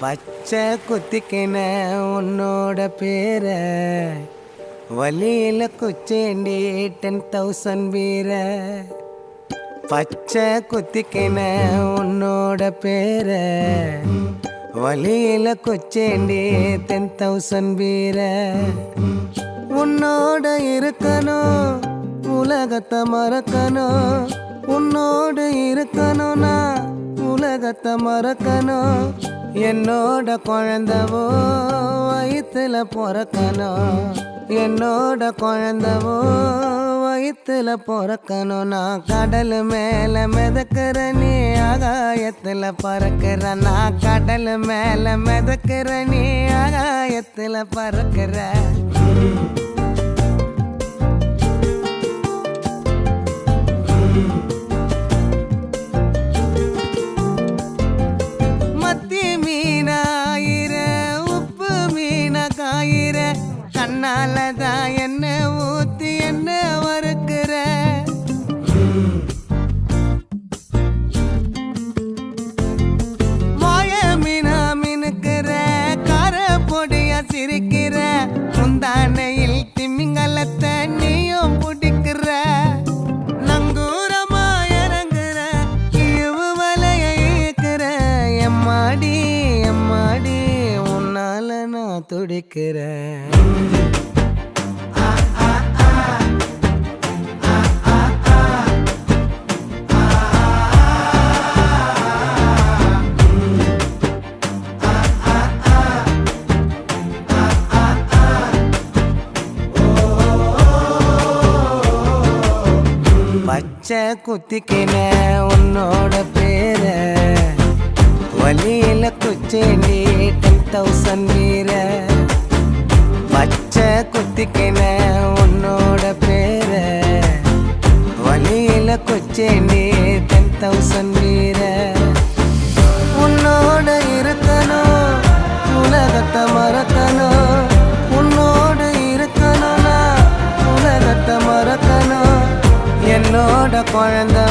பச்சை குத்திக்கின உன்னோட பேர வலியில குச்சேண்டி 10,000 வீர. பச்சை குத்திக்கின உன்னோட பேர வலியில குச்சேண்டி 10,000 வீர. உன்னோட இருக்கணும் உலகத்தை மறக்கணும், உன்னோடு இருக்கணும்னா உலகத்தை மறக்கணும். என்னோட குழந்தவோ வயிற்றுல பிறக்கணும், என்னோட குழந்தவோ வயிற்றுல பிறக்கணும். நான் கடல் மேல மிதக்கிற நீ ஆகாயத்துல பறக்கிற, நான் கடல் மேல மிதக்கிற நீ ஆகாயத்துல பறக்கிற. கண்ணாலதான் என்ன ஊத்தி என்ன வறுக்கிற. வாய மீனா மினுக்கிற, கார பொடியா சிரிக்கிற, முந்தானையில் திமிங்கலத்தை நீயும் பிடிக்கிற. நங்கூரமா இறங்குற, இவு வலைய இழுக்கிற. எம்மாடி எம்மாடி உன்னால நான் துடிக்கிறேன். பச்சை குத்திக்கின உன்னோட பேர வலியில குச்சேண்டி 10,000 வீர. பச்சை குத்திக்கின உன்னோட பேர வலியில குச்சேண்டி 10,000 வீர. உன்னோட இருக்கணும் உலகத்தை மறக்கணும், உன்னோடு இருக்கணும்னா உலகத்தை மறக்கணும். என்னோட குழந்தை